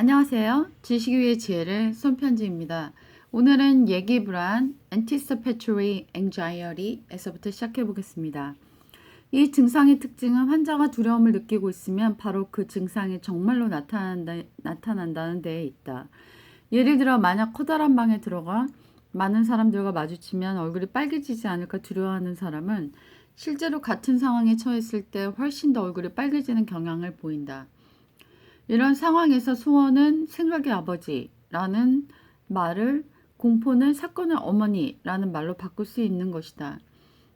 안녕하세요. 지식 위의 지혜를 손편지입니다. 오늘은 예기 불안 (anticipatory anxiety에서부터 시작해 보겠습니다. 이 증상의 특징은 환자가 두려움을 느끼고 있으면 바로 그 증상이 정말로 나타난다는 데에 있다. 예를 들어 만약 커다란 방에 들어가 많은 사람들과 마주치면 얼굴이 빨개지지 않을까 두려워하는 사람은 실제로 같은 상황에 처했을 때 훨씬 더 얼굴이 빨개지는 경향을 보인다. 이런 상황에서 소원은 생각의 아버지라는 말을 공포는 사건의 어머니라는 말로 바꿀 수 있는 것이다.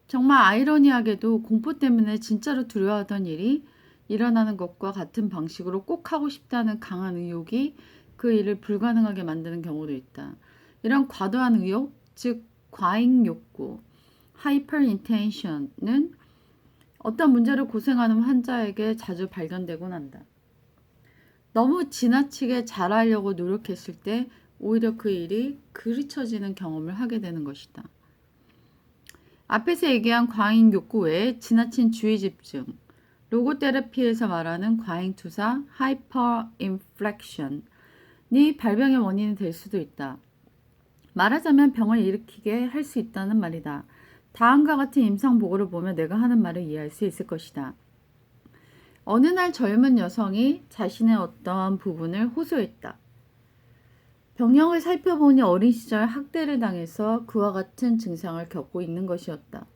정말 아이러니하게도 공포 때문에 진짜로 두려워하던 일이 일어나는 것과 같은 방식으로 꼭 하고 싶다는 강한 의욕이 그 일을 불가능하게 만드는 경우도 있다. 이런 과도한 의욕, 즉 과잉 욕구, hyperintention은 어떤 문제를 고생하는 환자에게 자주 발견되곤 한다. 너무 지나치게 잘하려고 노력했을 때 오히려 그 일이 그르쳐지는 경험을 하게 되는 것이다. 앞에서 얘기한 과잉 욕구 외에 지나친 주의 집중, 로고테라피에서 말하는 과잉 투사, hyperinflection이 발병의 원인이 될 수도 있다. 말하자면 병을 일으키게 할 수 있다는 말이다. 다음과 같은 임상 보고를 보면 내가 하는 말을 이해할 수 있을 것이다. 어느 날 젊은 여성이 자신의 어떠한 부분을 호소했다. 병영을 살펴보니 어린 시절 학대를 당해서 그와 같은 증상을 겪고 있는 것이었다.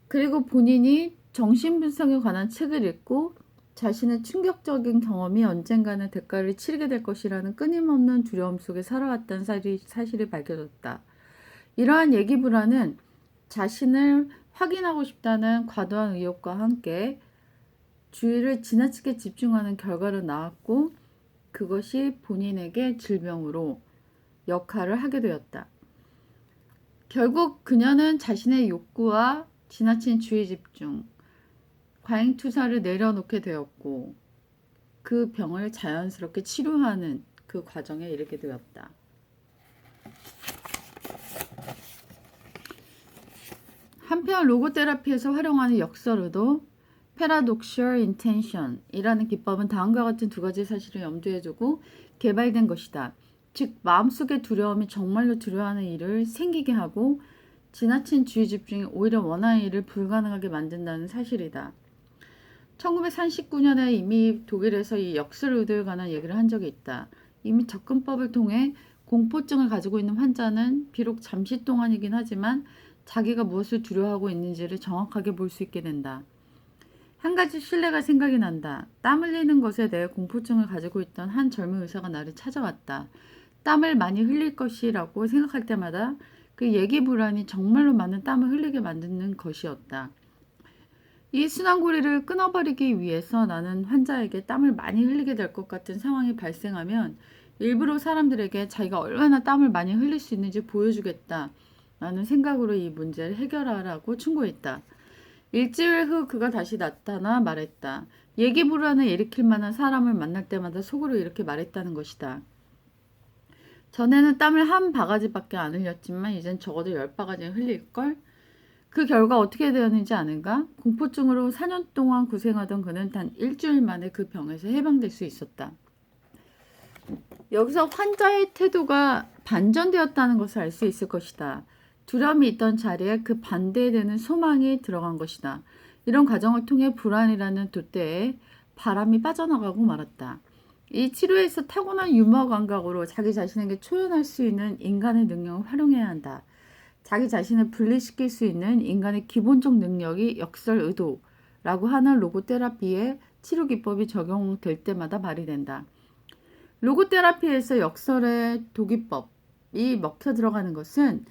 그리고 본인이 정신분석에 관한 책을 읽고 자신의 충격적인 경험이 언젠가는 대가를 치르게 될 것이라는 끊임없는 두려움 속에 살아왔다는 사실이 밝혀졌다. 이러한 예기 불안은 자신을 확인하고 싶다는 과도한 의욕과 함께 주의를 지나치게 집중하는 결과로 나왔고 그것이 본인에게 질병으로 역할을 하게 되었다. 결국 그녀는 자신의 욕구와 지나친 주의 집중, 과잉 투사를 내려놓게 되었고 그 병을 자연스럽게 치료하는 그 과정에 이르게 되었다. 한편 로고테라피에서 활용하는 역설로도 Paradoxical Intention이라는 기법은 다음과 같은 두 가지 사실을 염두에 두고 개발된 것이다. 즉 마음속의 두려움이 정말로 두려워하는 일을 생기게 하고 지나친 주의 집중이 오히려 원하는 일을 불가능하게 만든다는 사실이다. 1939년에 이미 독일에서 이 역설의도에 관한 얘기를 한 적이 있다. 이미 접근법을 통해 공포증을 가지고 있는 환자는 비록 잠시 동안이긴 하지만 자기가 무엇을 두려워하고 있는지를 정확하게 볼 수 있게 된다. 한 가지 실례가 생각이 난다. 땀 흘리는 것에 대해 공포증을 가지고 있던 한 젊은 의사가 나를 찾아왔다. 땀을 많이 흘릴 것이라고 생각할 때마다 그 예기 불안이 정말로 많은 땀을 흘리게 만드는 것이었다. 이 순환고리를 끊어버리기 위해서 나는 환자에게 땀을 많이 흘리게 될 것 같은 상황이 발생하면 일부러 사람들에게 자기가 얼마나 땀을 많이 흘릴 수 있는지 보여주겠다. 라는 생각으로 이 문제를 해결하라고 충고했다. 일주일 후 그가 다시 나타나 말했다. 예기 불안을 일으킬 만한 사람을 만날 때마다 속으로 이렇게 말했다는 것이다. 전에는 땀을 한 바가지밖에 안 흘렸지만 이젠 적어도 10바가지는 흘릴걸? 그 결과 어떻게 되었는지 아는가? 공포증으로 4년 동안 고생하던 그는 단 일주일 만에 그 병에서 해방될 수 있었다. 여기서 환자의 태도가 반전되었다는 것을 알 수 있을 것이다. 두려움이 있던 자리에 그 반대되는 소망이 들어간 것이다. 이런 과정을 통해 불안이라는 돛대에 바람이 빠져나가고 말았다. 이 치료에서 타고난 유머 감각으로 자기 자신에게 초연할 수 있는 인간의 능력을 활용해야 한다. 자기 자신을 분리시킬 수 있는 인간의 기본적 능력이 역설의도라고 하는 로고테라피의 치료 기법이 적용될 때마다 발휘된다. 로고테라피에서 역설의 도기법이 먹혀 들어가는 것은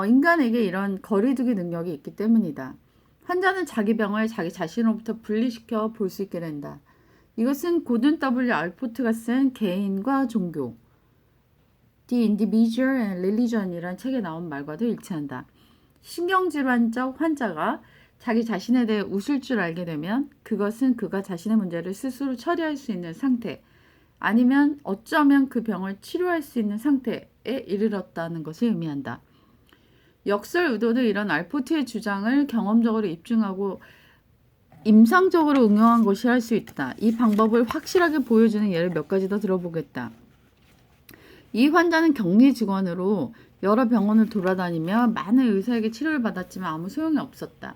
인간에게 이런 거리두기 능력이 있기 때문이다. 환자는 자기 병을 자기 자신으로부터 분리시켜 볼 수 있게 된다. 이것은 고든 W. 알포트가 쓴 개인과 종교, The Individual and Religion이란 책에 나온 말과도 일치한다. 신경질환적 환자가 자기 자신에 대해 웃을 줄 알게 되면 그것은 그가 자신의 문제를 스스로 처리할 수 있는 상태, 아니면 어쩌면 그 병을 치료할 수 있는 상태에 이르렀다는 것을 의미한다. 역설 의도는 이런 알포트의 주장을 경험적으로 입증하고 임상적으로 응용한 것이 할 수 있다. 이 방법을 확실하게 보여주는 예를 몇 가지 더 들어보겠다. 이 환자는 격리 직원으로 여러 병원을 돌아다니며 많은 의사에게 치료를 받았지만 아무 소용이 없었다.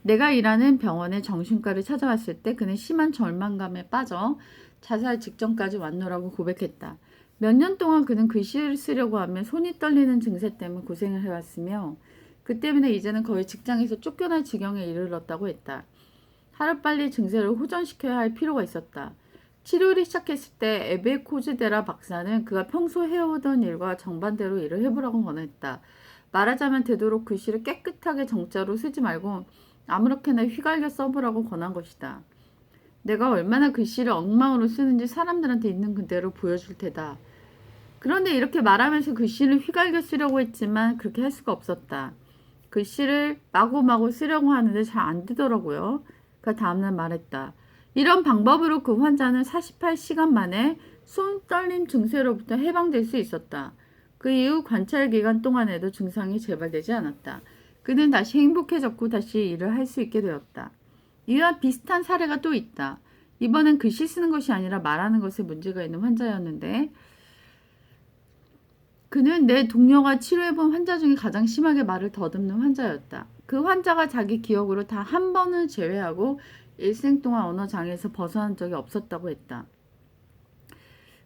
내가 일하는 병원의 정신과를 찾아왔을 때 그는 심한 절망감에 빠져 자살 직전까지 왔노라고 고백했다. 몇 년 동안 그는 글씨를 쓰려고 하며 손이 떨리는 증세 때문에 고생을 해왔으며 그 때문에 이제는 거의 직장에서 쫓겨날 지경에 이르렀다고 했다. 하루빨리 증세를 호전시켜야 할 필요가 있었다. 치료를 시작했을 때 에베코즈데라 박사는 그가 평소 해오던 일과 정반대로 일을 해보라고 권했다. 말하자면 되도록 글씨를 깨끗하게 정자로 쓰지 말고 아무렇게나 휘갈겨 써보라고 권한 것이다. 내가 얼마나 글씨를 엉망으로 쓰는지 사람들한테 있는 그대로 보여줄 테다. 그런데 이렇게 말하면서 글씨를 휘갈겨 쓰려고 했지만 그렇게 할 수가 없었다. 글씨를 마구마구 쓰려고 하는데 잘 안 되더라고요. 그 다음날 말했다. 이런 방법으로 그 환자는 48시간 만에 손 떨림 증세로부터 해방될 수 있었다. 그 이후 관찰 기간 동안에도 증상이 재발되지 않았다. 그는 다시 행복해졌고 다시 일을 할 수 있게 되었다. 이와 비슷한 사례가 또 있다. 이번엔 글씨 쓰는 것이 아니라 말하는 것에 문제가 있는 환자였는데 그는 내 동료가 치료해본 환자 중에 가장 심하게 말을 더듬는 환자였다. 그 환자가 자기 기억으로 다 한 번을 제외하고 일생 동안 언어 장애에서 벗어난 적이 없었다고 했다.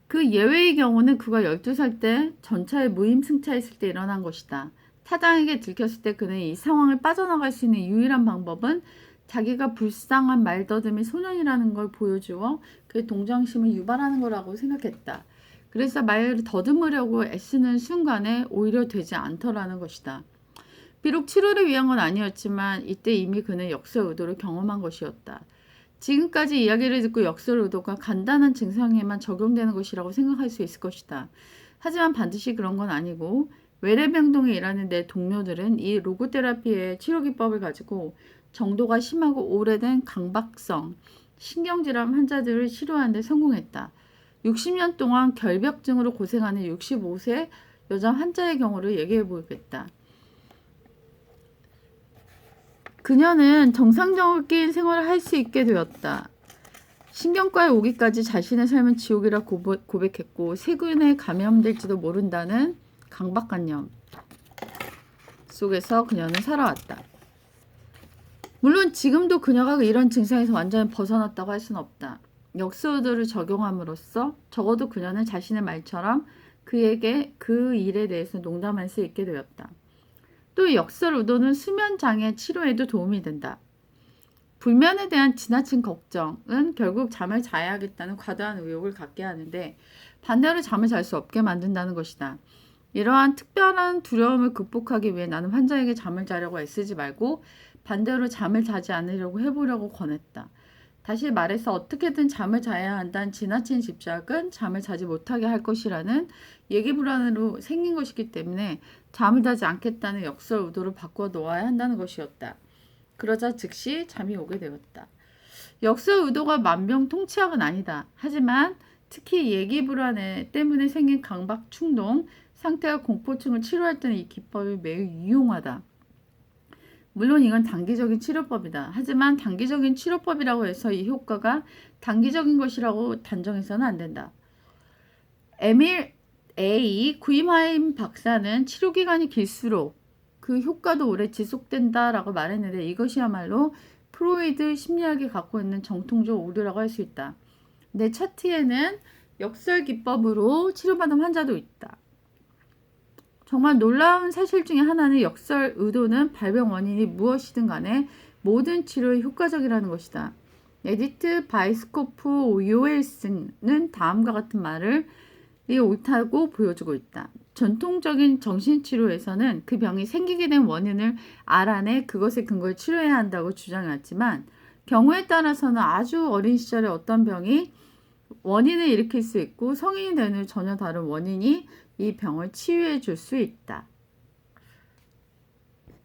그 예외의 경우는 그가 12살 때 전차에 무임승차했을 때 일어난 것이다. 타당에게 들켰을 때 그는 이 상황을 빠져나갈 수 있는 유일한 방법은 자기가 불쌍한 말더듬이 소년이라는 걸 보여주어 그의 동정심을 유발하는 거라고 생각했다. 그래서 말을 더듬으려고 애쓰는 순간에 오히려 되지 않더라는 것이다. 비록 치료를 위한 건 아니었지만 이때 이미 그는 역설 의도를 경험한 것이었다. 지금까지 이야기를 듣고 역설 의도가 간단한 증상에만 적용되는 것이라고 생각할 수 있을 것이다. 하지만 반드시 그런 건 아니고 외래병동에 일하는 내 동료들은 이 로고테라피의 치료 기법을 가지고 정도가 심하고 오래된 강박성, 신경질환 환자들을 치료하는 데 성공했다. 60년 동안 결벽증으로 고생하는 65세 여자 환자의 경우를 얘기해 보겠다. 그녀는 정상적인 생활을 할 수 있게 되었다. 신경과에 오기까지 자신의 삶은 지옥이라 고백했고 세균에 감염될지도 모른다는 강박관념 속에서 그녀는 살아왔다. 물론 지금도 그녀가 이런 증상에서 완전히 벗어났다고 할 수는 없다. 역설의도를 적용함으로써 적어도 그녀는 자신의 말처럼 그에게 그 일에 대해서 농담할 수 있게 되었다. 또 역설의도는 수면장애 치료에도 도움이 된다. 불면에 대한 지나친 걱정은 결국 잠을 자야겠다는 과도한 의욕을 갖게 하는데 반대로 잠을 잘 수 없게 만든다는 것이다. 이러한 특별한 두려움을 극복하기 위해 나는 환자에게 잠을 자려고 애쓰지 말고 반대로 잠을 자지 않으려고 해보려고 권했다. 다시 말해서 어떻게든 잠을 자야 한다는 지나친 집착은 잠을 자지 못하게 할 것이라는 예기 불안으로 생긴 것이기 때문에 잠을 자지 않겠다는 역설 의도를 바꿔 놓아야 한다는 것이었다. 그러자 즉시 잠이 오게 되었다. 역설 의도가 만병통치약은 아니다. 하지만 특히 예기 불안 때문에 생긴 강박 충동 상태와 공포증을 치료할 때는 이 기법이 매우 유용하다. 물론 이건 단기적인 치료법이다. 하지만 단기적인 치료법이라고 해서 이 효과가 단기적인 것이라고 단정해서는 안 된다. 에밀 A. 구임하임 박사는 치료기간이 길수록 그 효과도 오래 지속된다라고 말했는데 이것이야말로 프로이드 심리학이 갖고 있는 정통적 오류라고 할 수 있다. 내 차트에는 역설 기법으로 치료받은 환자도 있다. 정말 놀라운 사실 중에 하나는 역설 의도는 발병 원인이 무엇이든 간에 모든 치료에 효과적이라는 것이다. 에디트 바이스코프 요엘슨은 다음과 같은 말을 옳다고 보여주고 있다. 전통적인 정신치료에서는 그 병이 생기게 된 원인을 알아내 그것의 근거를 치료해야 한다고 주장해왔지만 경우에 따라서는 아주 어린 시절에 어떤 병이 원인을 일으킬 수 있고 성인이 된 후 전혀 다른 원인이 이 병을 치유해 줄 수 있다.